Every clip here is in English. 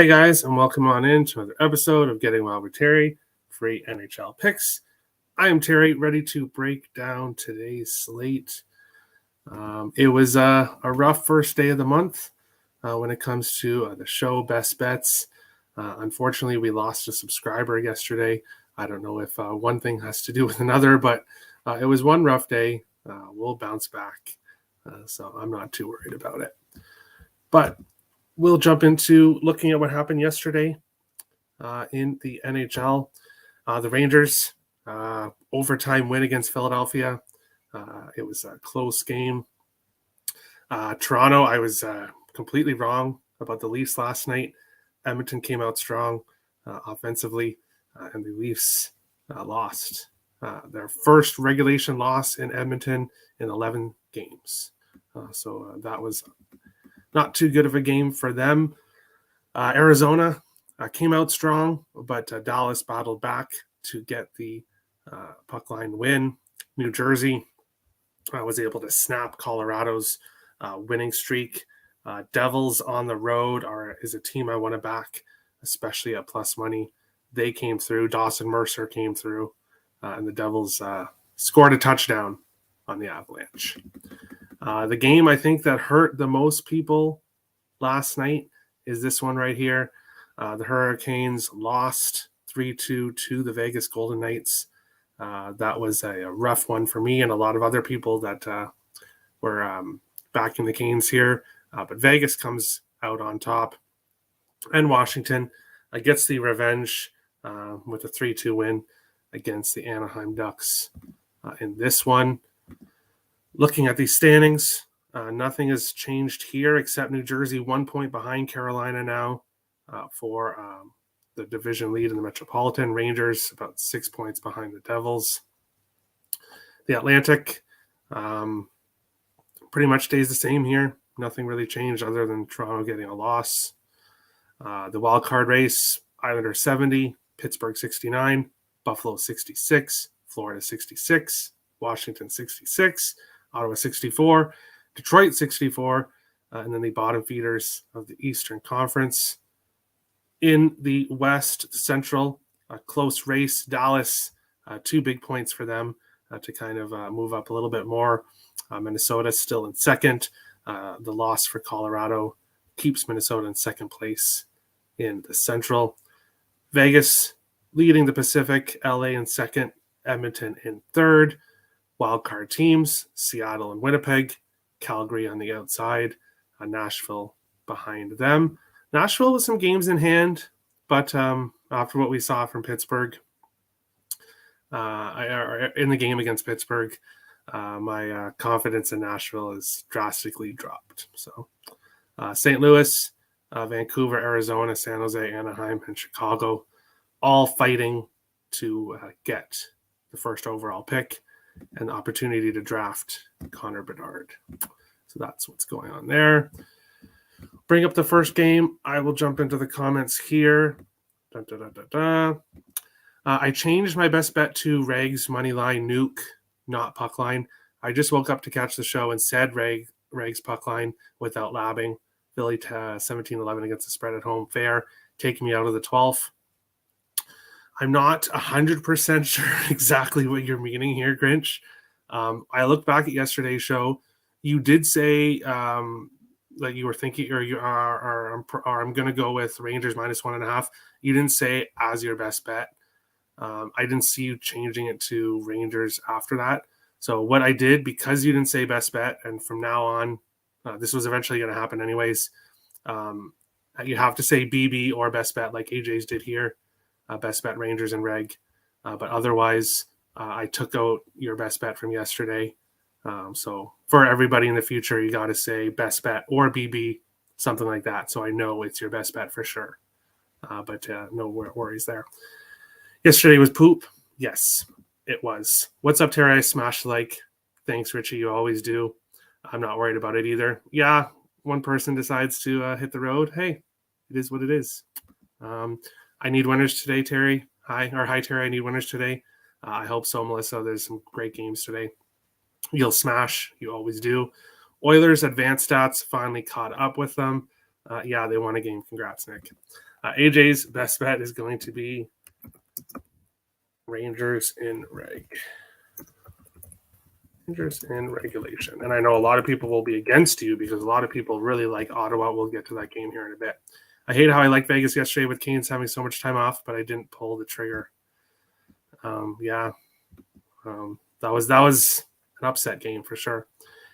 Hey guys, and welcome on in to another episode of Getting Wild with Terry, free NHL picks. I am Terry, ready to break down today's slate. It was a rough first day of the month when it comes to the show Best Bets. Unfortunately, we lost a subscriber yesterday. I don't know if one thing has to do with another, but it was one rough day. We'll bounce back, so I'm not too worried about it. But we'll jump into looking at what happened yesterday in the NHL. The Rangers, overtime win against Philadelphia. It was a close game. Toronto, I was completely wrong about the Leafs last night. Edmonton came out strong offensively, and the Leafs lost their first regulation loss in Edmonton in 11 games. So that was not too good of a game for them. Arizona came out strong, but Dallas battled back to get the puck line win. New Jersey was able to snap Colorado's winning streak. Devils on the road is a team I want to back, especially at plus money. They came through. Dawson Mercer came through, and the Devils scored a touchdown on the Avalanche. The game I think that hurt the most people last night is this one right here. The Hurricanes lost 3-2 to the Vegas Golden Knights. That was a rough one for me and a lot of other people that were backing the Canes here. But Vegas comes out on top. And Washington gets the revenge with a 3-2 win against the Anaheim Ducks in this one. Looking at these standings, nothing has changed here except New Jersey 1 point behind Carolina now for the division lead in the Metropolitan. Rangers about 6 points behind the Devils. The Atlantic pretty much stays the same here. Nothing really changed other than Toronto getting a loss. The wild card race, Islanders 70, Pittsburgh 69, Buffalo 66, Florida 66, Washington 66, Ottawa 64, Detroit 64, and then the bottom feeders of the Eastern Conference. In the West Central, a close race, Dallas, 2 big points for them to kind of move up a little bit more. Minnesota still in second. The loss for Colorado keeps Minnesota in second place in the Central. Vegas leading the Pacific, LA in second, Edmonton in third. Wildcard teams, Seattle and Winnipeg, Calgary on the outside, Nashville behind them. Nashville with some games in hand, but after what we saw from Pittsburgh, in the game against Pittsburgh, my confidence in Nashville is drastically dropped. So St. Louis, Vancouver, Arizona, San Jose, Anaheim, and Chicago all fighting to get the first overall pick and the opportunity to draft Connor Bedard. So that's what's going on there. Bring up the first game. I will jump into the comments here. I changed my best bet to Regs moneyline nuke, not puck line. I just woke up to catch the show and said Regs puck line without labbing. Philly 17-11 against the spread at home. Fair, taking me out of the 12th. I'm not 100% sure exactly what you're meaning here, Grinch. I looked back at yesterday's show. You did say that you were thinking, or I'm going to go with Rangers -1.5. You didn't say as your best bet. I didn't see you changing it to Rangers after that. So what I did, because you didn't say best bet, and from now on, this was eventually going to happen anyways, you have to say BB or best bet like AJ's did here. Best bet Rangers and Reg. But otherwise, I took out your best bet from yesterday. So for everybody in the future, you got to say best bet or BB, something like that. So I know it's your best bet for sure. But no worries there. Yesterday was poop. Yes, it was. What's up, Terry? I smashed like. Thanks, Richie. You always do. I'm not worried about it either. Yeah, one person decides to hit the road. Hey, it is what it is. I need winners today, Terry. Hi, Terry. I need winners today. I hope so, Melissa. There's some great games today. You'll smash. You always do. Oilers advanced stats finally caught up with them. Yeah, they won a game. Congrats, Nick. AJ's best bet is going to be Rangers in regulation. And I know a lot of people will be against you because a lot of people really like Ottawa. We'll get to that game here in a bit. I hate how I liked Vegas yesterday with Canes having so much time off, but I didn't pull the trigger. That was an upset game for sure.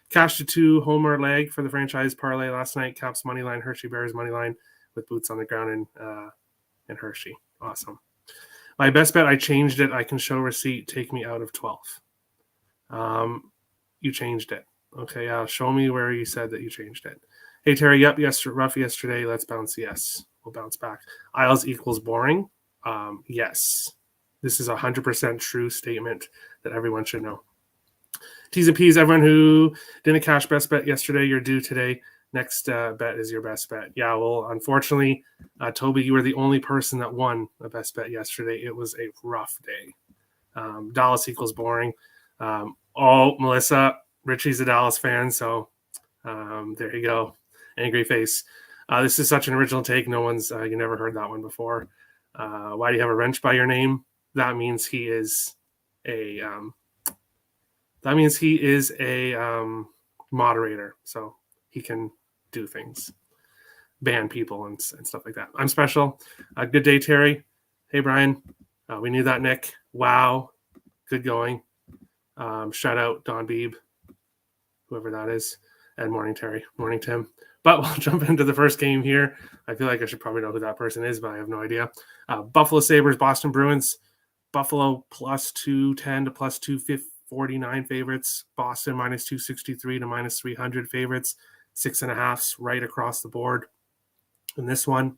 Cashed a 2 homer leg for the franchise parlay last night. Caps money line, Hershey Bears money line with boots on the ground in Hershey. Awesome. My best bet, I changed it. I can show receipt. Take me out of 12. You changed it. Okay, show me where you said that you changed it. Hey, Terry, yep, rough yesterday. Let's bounce. Yes, we'll bounce back. Isles equals boring. Yes. This is a 100% true statement that everyone should know. T's and P's, everyone who didn't cash best bet yesterday, you're due today. Next bet is your best bet. Yeah, well, unfortunately, Toby, you were the only person that won a best bet yesterday. It was a rough day. Dallas equals boring. Melissa, Richie's a Dallas fan, so there you go. Angry face. This is such an original take. No one's, you never heard that one before. Why do you have a wrench by your name? That means he is a moderator, so he can do things, ban people and stuff like that. I'm special. Good day, Terry. Hey, Brian. We knew that, Nick. Wow. Good going. Shout out Don Beebe, whoever that is. And morning, Terry. Morning, Tim. But we'll jump into the first game here. I feel like I should probably know who that person is, but I have no idea. Buffalo Sabres, Boston Bruins. Buffalo plus 210 to plus 249 favorites. Boston minus 263 to minus 300 favorites. 6.5s right across the board in this one.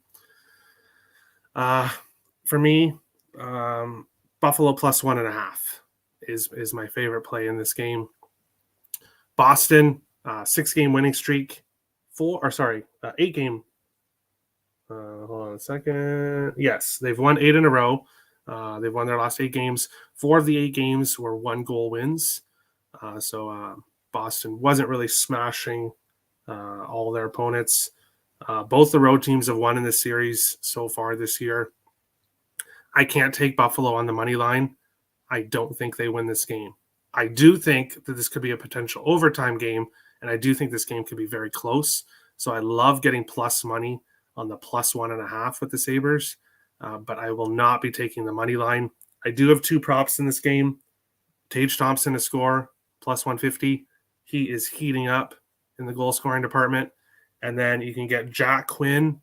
For me, Buffalo plus 1.5 is my favorite play in this game. Boston, 6-game winning streak. 8-game. Hold on a second. Yes, they've won 8 in a row. They've won their last 8 games. 4 of the 8 games were 1-goal wins. So Boston wasn't really smashing all their opponents. Both the road teams have won in this series so far this year. I can't take Buffalo on the money line. I don't think they win this game. I do think that this could be a potential overtime game, and I do think this game could be very close. So I love getting plus money on the plus 1.5 with the Sabres, but I will not be taking the money line. I do have 2 props in this game. Tage Thompson to score, plus 150. He is heating up in the goal scoring department. And then you can get Jack Quinn,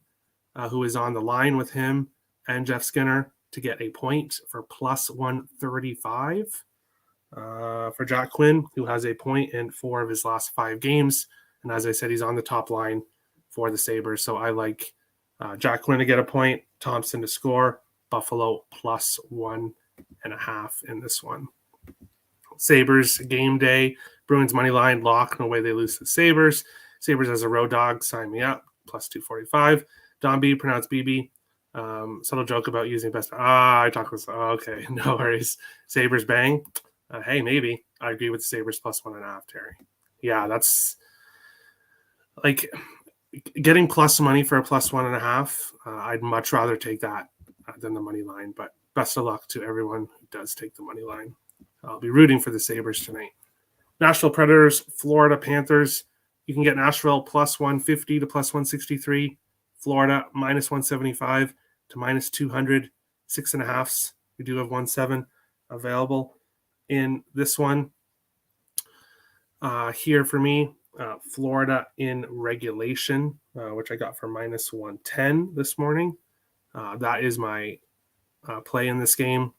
who is on the line with him, and Jeff Skinner to get a point for plus 135. For Jack Quinn, who has a point in 4 of his last 5 games. And as I said, he's on the top line for the Sabres. So I like Jack Quinn to get a point, Thompson to score, Buffalo plus 1.5 in this one. Sabres game day, Bruins money line, lock, no way they lose to the Sabres. Sabres as a road dog, sign me up, plus 245. Don B, pronounced BB. Subtle joke about using best. I talk with. Okay, no worries. Sabres bang. Hey, maybe. I agree with the Sabres plus 1.5, Terry. Yeah, that's like getting plus money for a plus 1.5. I'd much rather take that than the money line, but best of luck to everyone who does take the money line. I'll be rooting for the Sabres tonight. Nashville Predators, Florida Panthers. You can get Nashville plus 150 to plus 163. Florida minus 175 to minus 200. 6.5s. We do have 1.7 available in this one. Here for me, Florida in regulation, which I got for minus 110 this morning. That is my play in this game.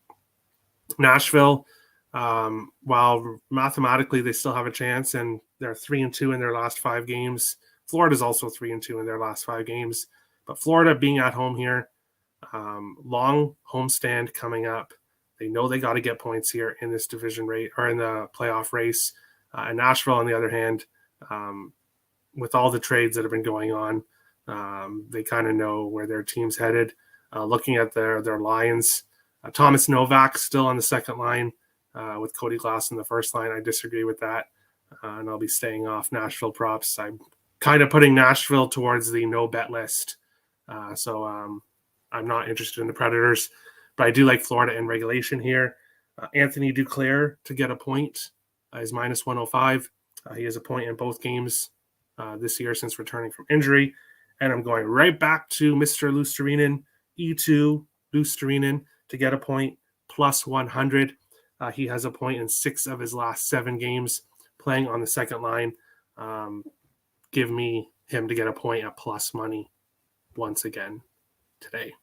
Nashville, while mathematically they still have a chance, and they're 3-2 in their last 5 games. Florida's also 3-2 in their last 5 games. But Florida being at home here, long homestand coming up. They know they got to get points here in this division rate or in the playoff race. And Nashville, on the other hand, with all the trades that have been going on, they kind of know where their team's headed. Looking at their lines, Thomas Novak still on the second line with Cody Glass in the first line. I disagree with that, and I'll be staying off Nashville props. I'm kind of putting Nashville towards the no bet list. So I'm not interested in the Predators, but I do like Florida in regulation here. Anthony Duclair to get a point is minus 105. He has a point in both games this year since returning from injury. And I'm going right back to Mr. Luostarinen, E2 Luostarinen to get a point, plus 100. He has a point in 6 of his last 7 games playing on the second line. Give me him to get a point at plus money once again today.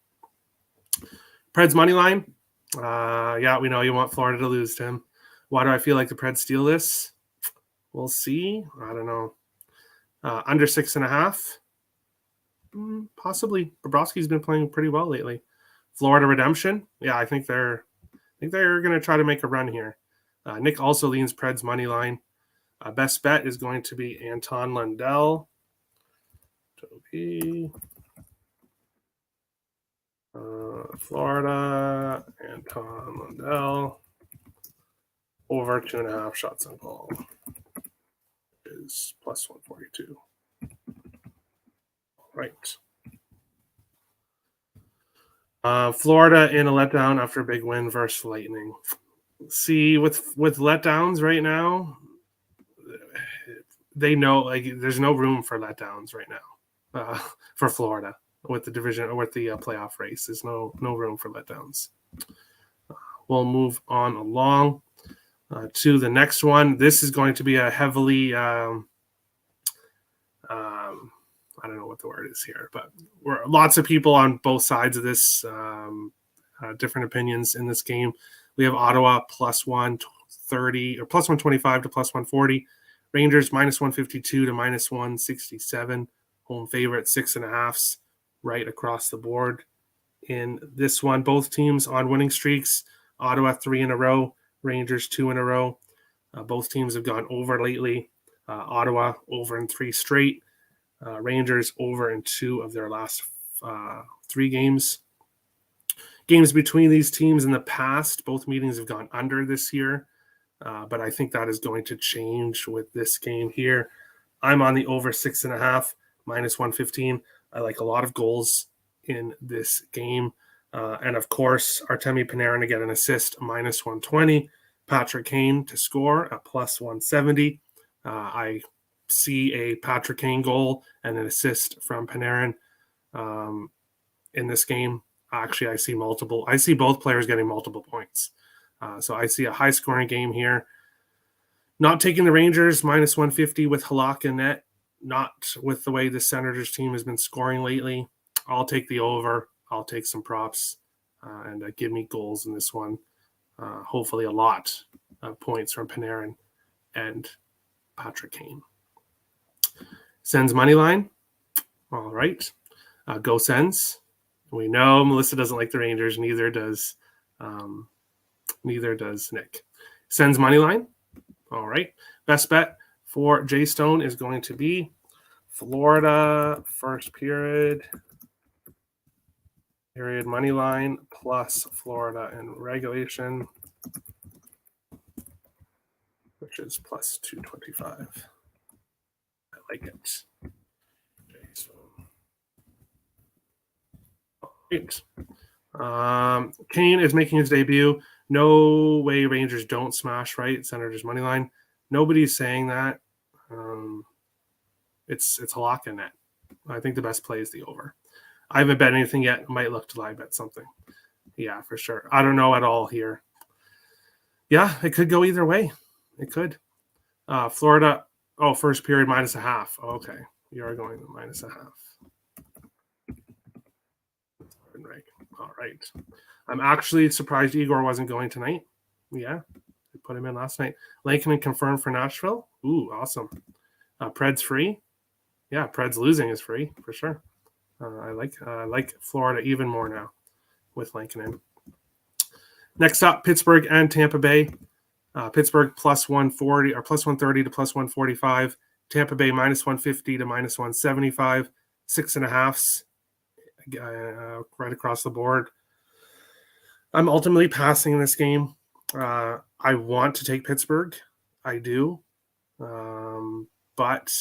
Preds money line. Yeah, we know you want Florida to lose to him. Why do I feel like the Preds steal this? We'll see. I don't know. Under 6.5. Possibly. Bobrovsky's been playing pretty well lately. Florida redemption. Yeah, I think they're going to try to make a run here. Nick also leans Preds money line. Best bet is going to be Anton Lundell. Toby. Florida, Anton Lundell. Over 2.5 shots on goal is plus 142. Right. Florida in a letdown after a big win versus Lightning. See, with letdowns right now, they know like there's no room for letdowns right now for Florida with the division or with the playoff race. There's no room for letdowns. We'll move on along to the next one. This is going to be a heavily I don't know what the word is here, but we're lots of people on both sides of this, different opinions in this game. We have Ottawa plus 130 or plus 125 to plus 140. Rangers minus 152 to minus 167. Home favorite 6.5s right across the board. In this one, both teams on winning streaks. Ottawa 3 in a row. Rangers 2 in a row. Both teams have gone over lately. Ottawa over in 3 straight. Rangers over in 2 of their last 3 games. Games between these teams in the past, both meetings have gone under this year, but I think that is going to change with this game here. I'm on the over 6.5, minus 115. I like a lot of goals in this game. And of course, Artemi Panarin to get an assist, minus 120. Patrick Kane to score at plus 170. I see a Patrick Kane goal and an assist from Panarin in this game. Actually, I see multiple. I see both players getting multiple points. So I see a high-scoring game here. Not taking the Rangers, minus 150 with Halak in net. Not with the way the Senators team has been scoring lately. I'll take the over. I'll take some props and give me goals in this one. Hopefully a lot of points from Panarin and Patrick Kane. Sens money line. All right. Go Sens. We know Melissa doesn't like the Rangers. Neither does Nick. Sens money line. All right. Best bet for Jay Stone is going to be Florida first period money line plus Florida in regulation, which is plus 225. I like it. Jay Stone. Right. Kane is making his debut. No way Rangers don't smash, right? Senators money line. Nobody's saying that. It's a lock in net. I think the best play is the over. I haven't bet anything yet. Might look to live bet something. Yeah, for sure. I don't know at all here. Yeah, it could go either way. It could. Florida, first period minus a half. Okay, you are going minus a half. Right. All right. I'm actually surprised Igor wasn't going tonight. Yeah, I put him in last night. Lankinen confirmed for Nashville. Ooh, awesome. Preds free. Yeah, Preds losing is free for sure. I like Florida even more now with Lankinen. Next up, Pittsburgh and Tampa Bay. Pittsburgh plus 140 or plus 130 to plus 145. Tampa Bay minus 150 to minus 175. 6.5s. Right across the board. I'm ultimately passing this game. I want to take Pittsburgh. I do. But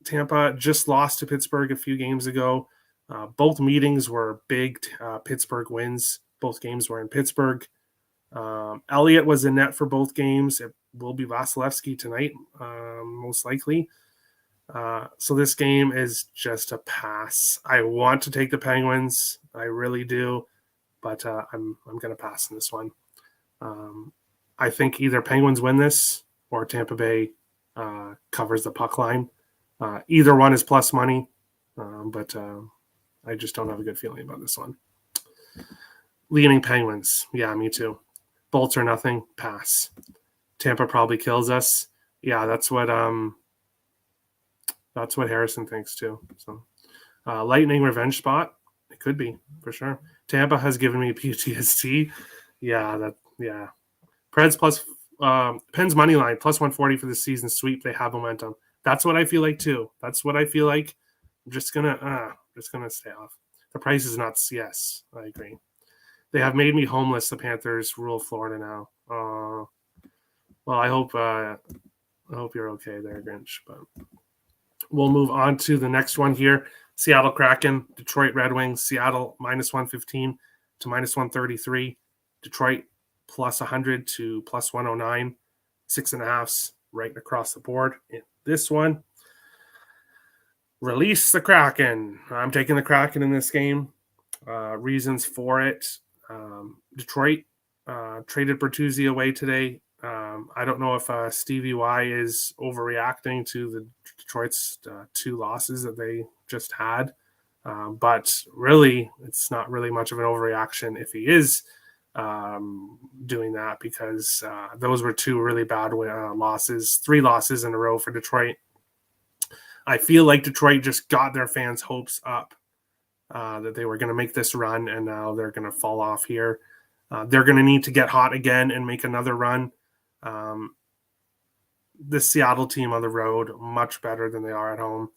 Tampa just lost to Pittsburgh a few games ago. Both meetings were big Pittsburgh wins. Both games were in Pittsburgh. Elliott was in net for both games. It will be Vasilevsky tonight, most likely. So this game is just a pass. I want to take the Penguins. I really do. But I'm going to pass in this one. I think either Penguins win this or Tampa Bay covers the puck line. Either one is plus money, but I just don't have a good feeling about this one. Leaning Penguins. Yeah, me too. Bolts or nothing, pass. Tampa probably kills us. Yeah, that's what Harrison thinks too. So Lightning revenge spot. It could be, for sure. Tampa has given me PTSD. Yeah. Preds plus Pens money line plus 140 for the season sweep. They have momentum. That's what I feel like too. That's what I feel like. I'm just gonna stay off. The price is nuts. Yes, I agree. They have made me homeless. The Panthers rule Florida now. Well, I hope you're okay there, Grinch. But we'll move on to the next one here. Seattle Kraken, Detroit Red Wings. Seattle minus 115 to minus 133. Detroit plus 100 to plus 109. 6.5s right across the board. In this one, release the Kraken. I'm taking the Kraken in this game. Reasons for it. Detroit traded Bertuzzi away today. I don't know if Stevie Y is overreacting to the Detroit's 2 losses that they just had. But really, it's not really much of an overreaction if he is doing that, because those were 2 really bad losses, 3 losses in a row for Detroit. I feel like Detroit just got their fans' hopes up that they were going to make this run, and now they're going to fall off here. They're going to need to get hot again and make another run. This Seattle team on the road, much better than they are at home.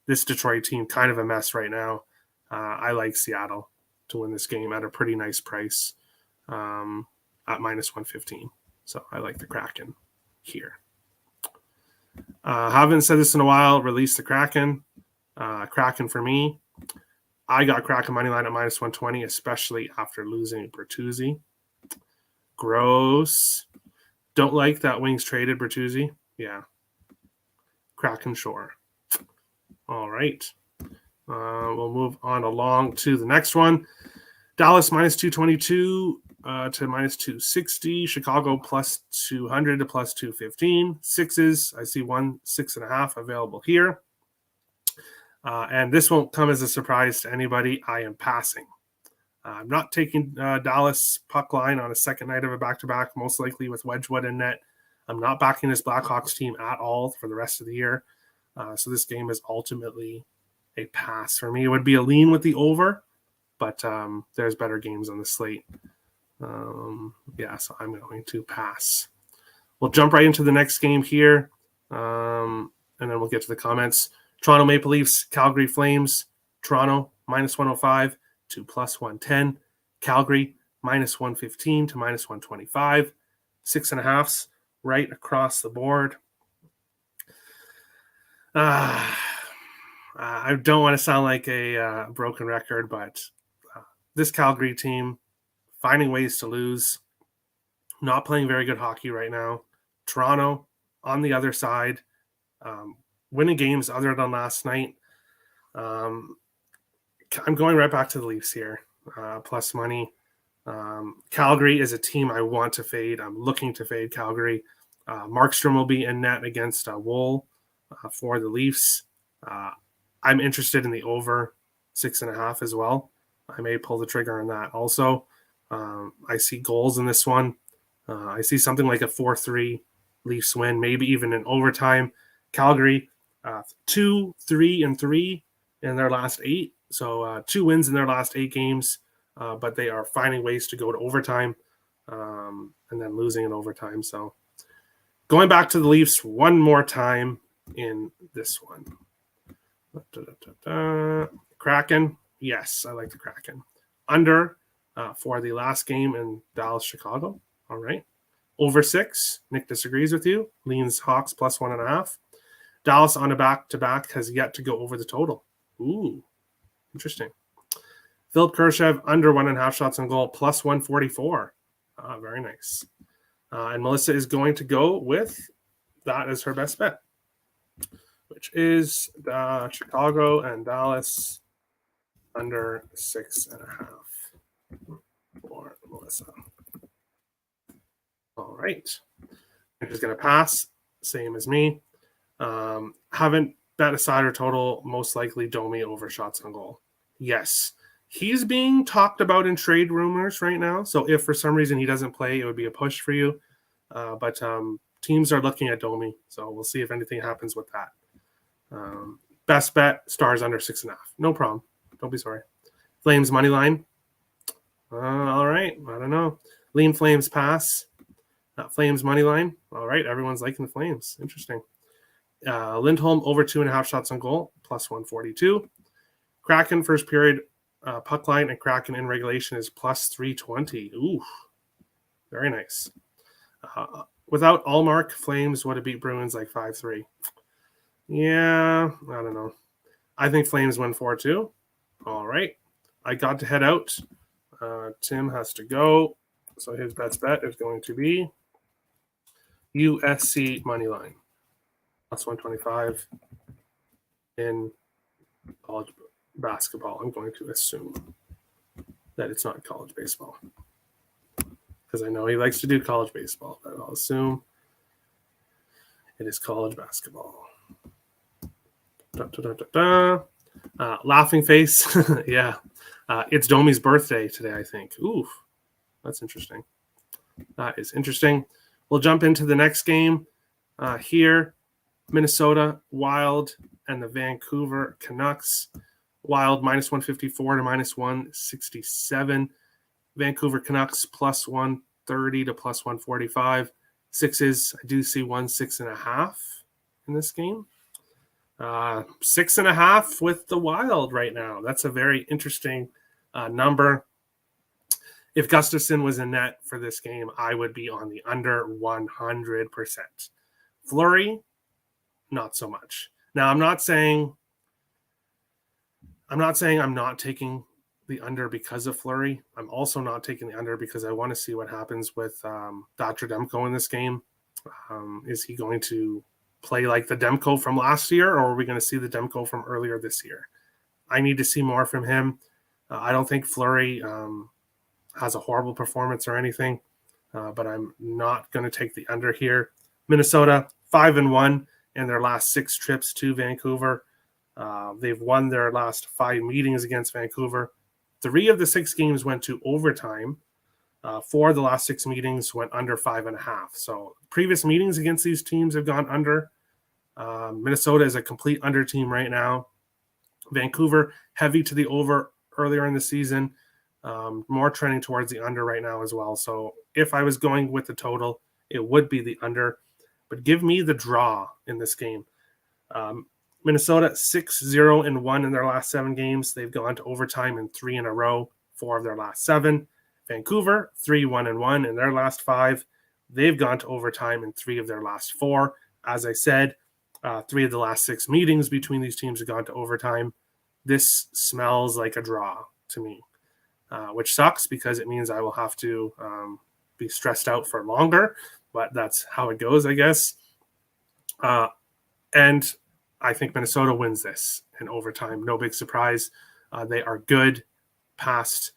This Detroit team, kind of a mess right now. I like Seattle to win this game at a pretty nice price at minus 115. So I like the Kraken here. Haven't said this in a while. Release the Kraken. Kraken for me. I got Kraken money line at minus 120, especially after losing Bertuzzi. Gross. Don't like that Wings traded Bertuzzi. Yeah. Kraken sure. All right. We'll move on along to the next one. Dallas minus 222 to minus 260. Chicago plus 200 to plus 215. 6s. I see 6.5 available here. And this won't come as a surprise to anybody. I am passing. I'm not taking Dallas puck line on a second night of a back-to-back, most likely with Wedgwood in net. I'm not backing this Blackhawks team at all for the rest of the year. So this game is ultimately a pass. For me, it would be a lean with the over, but there's better games on the slate. So I'm going to pass. We'll jump right into the next game here, and then we'll get to the comments. Toronto Maple Leafs, Calgary Flames. Toronto, minus 105 to plus 110. Calgary, minus 115 to minus 125. 6.5s right across the board. I don't want to sound like a broken record, but this Calgary team finding ways to lose, not playing very good hockey right now. Toronto on the other side, winning games other than last night. I'm going right back to the Leafs here, plus money. Calgary is a team I want to fade. I'm looking to fade Calgary. Markstrom will be in net against Wool for the Leafs. I'm interested in the over 6.5 as well. I may pull the trigger on that also. I see goals in this one. I see something like a 4-3 Leafs win, maybe even in overtime. Calgary, 2, 3, and 3 in their last 8. So 2 wins in their last 8 games, but they are finding ways to go to overtime and then losing in overtime. So going back to the Leafs one more time in this one. Kraken. Yes, I like the Kraken. Under for the last game in Dallas, Chicago. All right. Over 6. Nick disagrees with you. Leans Hawks plus 1.5. Dallas on a back-to-back has yet to go over the total. Ooh, interesting. Philip Kurashev under 1.5 shots on goal, plus 144. Very nice. And Melissa is going to go with that as her best bet, which is Chicago and Dallas under 6.5 for Melissa. All right. I'm just going to pass, same as me. Haven't bet a side or total, most likely Domi over shots on goal. Yes. He's being talked about in trade rumors right now. So if for some reason he doesn't play, it would be a push for you. But teams are looking at Domi. So we'll see if anything happens with that. Best bet, Stars under 6.5. No problem. Don't be sorry. Flames money line. All right. I don't know. Lean Flames pass. Flames money line. All right. Everyone's liking the Flames. Interesting. Lindholm over 2.5 shots on goal, plus 142. Kraken first period puck line and Kraken in regulation is plus 320. Ooh, very nice. Without Allmark, Flames would have beat Bruins like 5-3. Yeah, I don't know. I think Flames win 4-2. All right. I got to head out. Tim has to go. So his best bet is going to be USC money line. Plus 125 in college basketball. I'm going to assume that it's not college baseball, because I know he likes to do college baseball, but I'll assume it is college basketball. Laughing face. Yeah. It's Domi's birthday today, I think. Ooh, that's interesting. That is interesting. We'll jump into the next game here. Minnesota Wild and the Vancouver Canucks. Wild minus 154 to minus 167. Vancouver Canucks plus 130 to plus 145. Sixes, I do see 6.5 in this game. 6.5 with the Wild right now. That's a very interesting number. If Gustafsson was in net for this game, I would be on the under 100%. Fleury, not so much. Now, I'm not saying I'm not taking the under because of Fleury. I'm also not taking the under because I want to see what happens with Dr. Demko in this game. Is he going to play like the Demko from last year, or are we going to see the Demko from earlier this year? I need to see more from him. I don't think Fleury has a horrible performance or anything, but I'm not going to take the under here. Minnesota 5-1 in their last 6 trips to Vancouver. They've won their last 5 meetings against Vancouver. 3 of the 6 games went to overtime. 4 of the last 6 meetings went under 5.5. So previous meetings against these teams have gone under. Minnesota is a complete under team right now. Vancouver heavy to the over earlier in the season. More trending towards the under right now as well. So if I was going with the total, it would be the under. But give me the draw in this game. Minnesota 6-0-1 in their last 7 games. They've gone to overtime in 3 in a row, 4 of their last 7. Vancouver 3-1-1 in their last 5. They've gone to overtime in 3 of their last 4. As I said, 3 of the last 6 meetings between these teams have gone to overtime. This smells like a draw to me, which sucks because it means I will have to be stressed out for longer, but that's how it goes, I guess. And I think Minnesota wins this in overtime. No big surprise. They are good past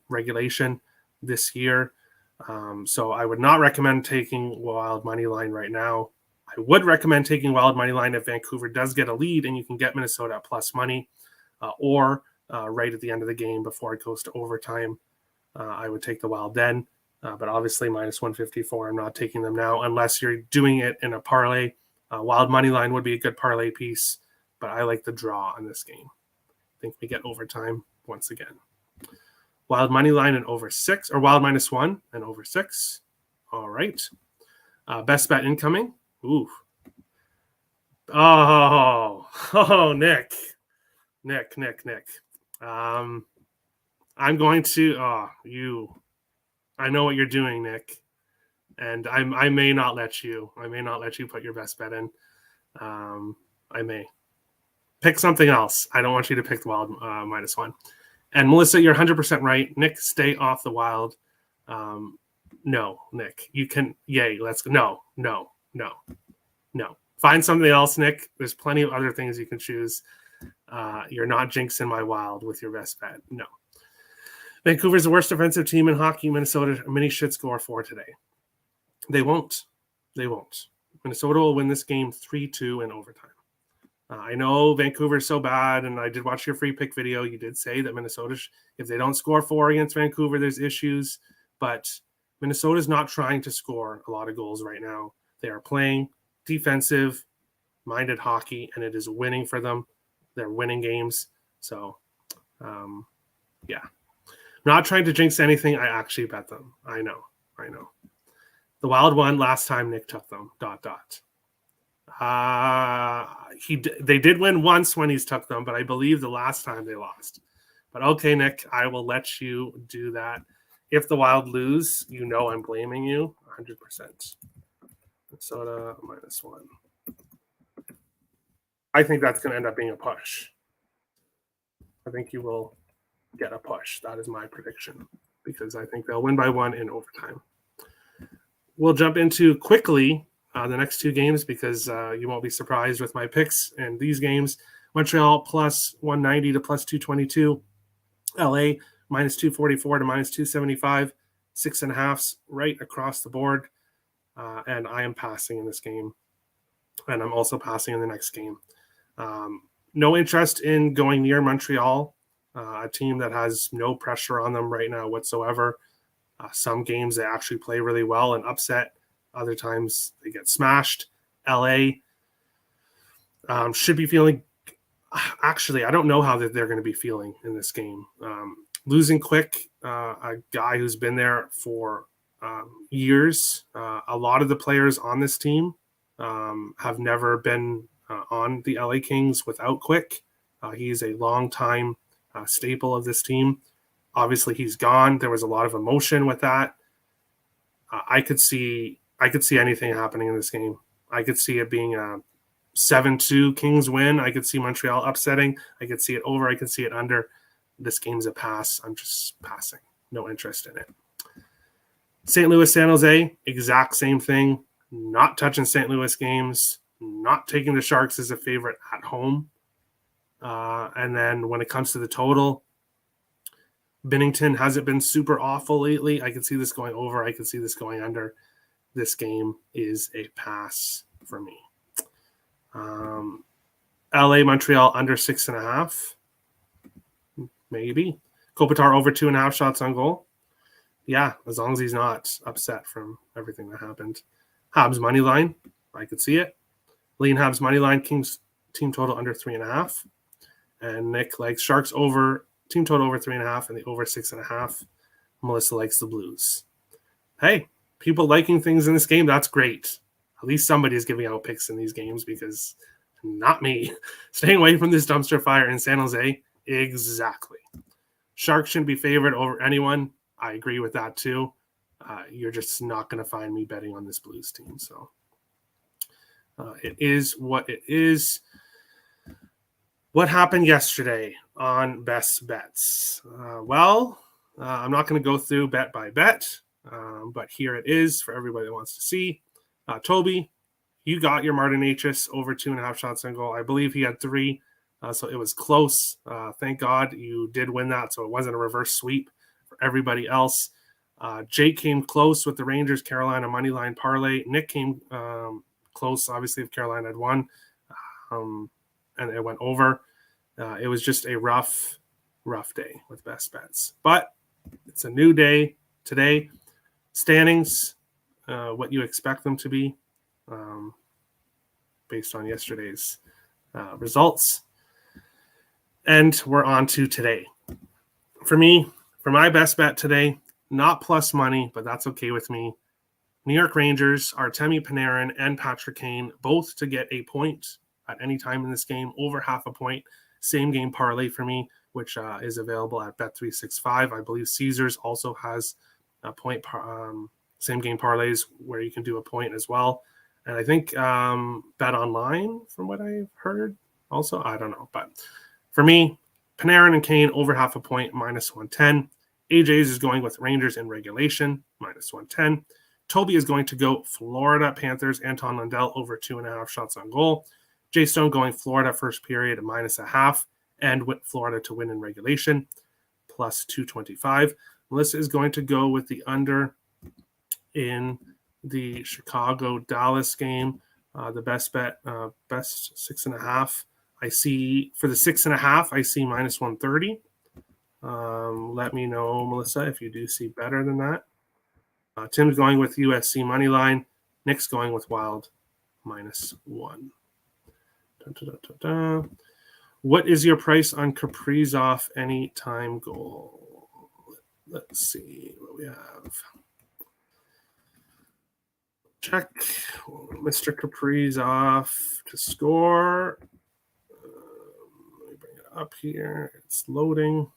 regulation this year. So I would not recommend taking Wild money line right now. I would recommend taking Wild money line if Vancouver does get a lead and you can get Minnesota at plus money, or right at the end of the game before it goes to overtime. I would take the Wild then, but obviously minus 154. I'm not taking them now unless you're doing it in a parlay. Wild money line would be a good parlay piece, but I like the draw on this game. I think we get overtime once again. Wild money line and over 6, or Wild minus 1 and over 6. All right. Best bet incoming. Ooh. Oh, Nick. I'm going to, I know what you're doing, Nick. And I may not let you. I may not let you put your best bet in. I may pick something else. I don't want you to pick the Wild minus 1. And Melissa, you're 100% right. Nick, stay off the Wild. No, Nick, you can. Yay, let's go. No. Find something else, Nick. There's plenty of other things you can choose. You're not jinxing my Wild with your best bet. No. Vancouver's the worst defensive team in hockey. Minnesota, many should score 4 today. They won't. Minnesota will win this game 3-2 in overtime. I know Vancouver is so bad, and I did watch your free pick video. You did say that Minnesota, if they don't score 4 against Vancouver, there's issues. But Minnesota's not trying to score a lot of goals right now. They are playing defensive-minded hockey, and it is winning for them. They're winning games. So, yeah. Not trying to jinx anything. I actually bet them. I know. The Wild won last time Nick took them. ... They did win once when he's took them, but I believe the last time they lost. But okay, Nick, I will let you do that. If the Wild lose, you know I'm blaming you 100%. Minnesota -1. I think that's going to end up being a push. I think you will get a push. That is my prediction because I think they'll win by 1 in overtime. We'll jump into quickly the next 2 games because you won't be surprised with my picks in these games. Montreal +190 to +222. LA -244 to -275. 6.5s right across the board. And I am passing in this game. And I'm also passing in the next game. No interest in going near Montreal, a team that has no pressure on them right now whatsoever. Some games they actually play really well and upset. Other times they get smashed. LA should be feeling – actually, I don't know how they're going to be feeling in this game. Losing Quick, a guy who's been there for years. A lot of the players on this team have never been on the LA Kings without Quick. He's a long-time staple of this team. Obviously, he's gone. There was a lot of emotion with that. I could see anything happening in this game. I could see it being a 7-2 Kings win. I could see Montreal upsetting. I could see it over. I could see it under. This game's a pass. I'm just passing. No interest in it. St. Louis, San Jose, exact same thing. Not touching St. Louis games. Not taking the Sharks as a favorite at home. And then when it comes to the total, Binnington hasn't been super awful lately. I could see this going over. I could see this going under. This game is a pass for me. LA, Montreal under 6.5. Maybe. Kopitar over 2.5 shots on goal. Yeah, as long as he's not upset from everything that happened. Habs money line. I could see it. Lean Habs money line. Kings team total under 3.5. And Nick likes Sharks over team total over 3.5 and the over 6.5. Melissa likes the Blues. Hey, people liking things in this game, that's great. At least somebody is giving out picks in these games because not me. Staying away from this dumpster fire in San Jose, exactly. Sharks shouldn't be favored over anyone. I agree with that too. You're just not going to find me betting on this Blues team. So it is what it is. What happened yesterday on best bets? I'm not going to go through bet by bet, but here it is for everybody that wants to see. Toby, you got your Martin Necas over 2.5 shots on goal. I believe he had 3, so it was close. Thank God you did win that, so it wasn't a reverse sweep for everybody else. Jake came close with the Rangers Carolina moneyline parlay. Nick came close, obviously, if Carolina had won, and it went over. It was just a rough day with best bets. But it's a new day today. Standings, what you expect them to be based on yesterday's results. And we're on to today. For me, for my best bet today, not plus money, but that's okay with me. New York Rangers, Artemi Panarin and Patrick Kane, both to get a point at any time in this game, over half a point. Same game parlay for me, which is available at Bet365. I believe Caesars also has a point, same game parlays where you can do a point as well. And I think Bet Online, from what I've heard, also, I don't know. But for me, Panarin and Kane over half a point, minus 110. AJ's is going with Rangers in regulation, minus 110. Toby is going to go Florida Panthers, Anton Lundell over 2.5 shots on goal. Jay Stone going Florida first period, minus a half, and with Florida to win in regulation, plus 225. Melissa is going to go with the under in the Chicago-Dallas game. The best bet, best 6.5. I see for the 6.5, I see minus 130. Let me know, Melissa, if you do see better than that. Tim's going with USC money line. Nick's going with Wild minus 1. What is your price on Kaprizov anytime goal? Let's see what we have. Check Mr. Kaprizov to score. Let me bring it up here. It's loading.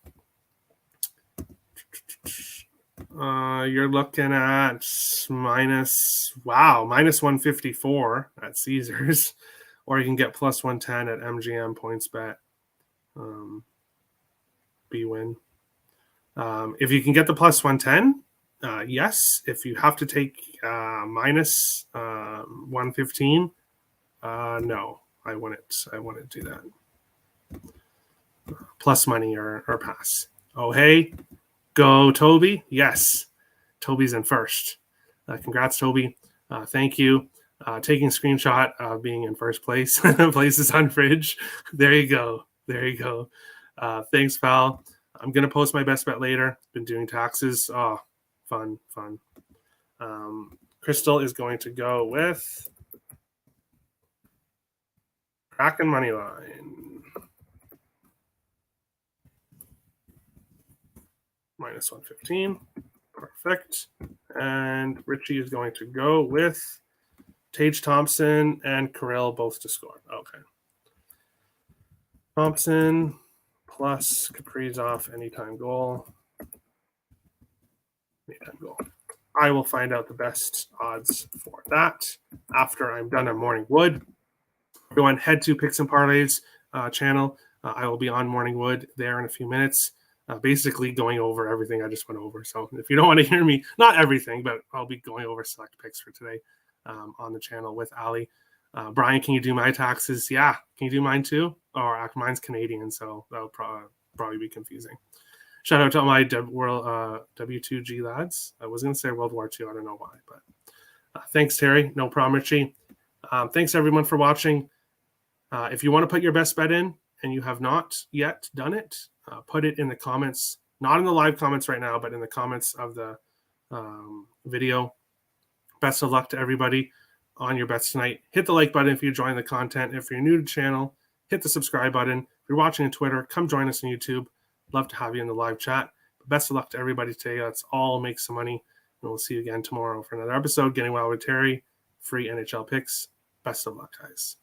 You're looking at minus 154 at Caesars, or you can get plus 110 at MGM PointsBet. B-win. If you can get the plus 110, yes. If you have to take minus 115, no, I wouldn't do that. Plus money or pass. Oh, hey. Go, Toby. Yes. Toby's in first. Congrats, Toby. Thank you. Taking screenshot of being in first place. Places on fridge. There you go. Thanks, pal. I'm going to post my best bet later. Been doing taxes. Oh, fun. Crystal is going to go with Kraken money line. Minus 115. Perfect. And Richie is going to go with Tage Thompson and Kirill both to score. Okay. Thompson plus Kaprizov anytime goal. I will find out the best odds for that after I'm done on Morning Wood. Go on, head to Picks and Parlays channel. I will be on Morning Wood there in a few minutes. Basically going over everything I just went over. So if you don't want to hear me, not everything, but I'll be going over select picks for today on the channel with Ali. Brian, can you do my taxes? Yeah. Can you do mine too? Or mine's Canadian, so that'll probably be confusing. Shout out to all my W2G lads. I was going to say World War II. I don't know why, but thanks, Terry. No problem, Richie. Thanks, everyone, for watching. If you want to put your best bet in and you have not yet done it, put it in the comments, not in the live comments right now, but in the comments of the video. Best of luck to everybody on your bets tonight. Hit the like button if you join the content. If you're new to the channel, hit the subscribe button. If you're watching on Twitter, come join us on YouTube. Love to have you in the live chat. Best of luck to everybody today. Let's all make some money. And we'll see you again tomorrow for another episode. Getting Wild with Terry, free NHL picks. Best of luck, guys.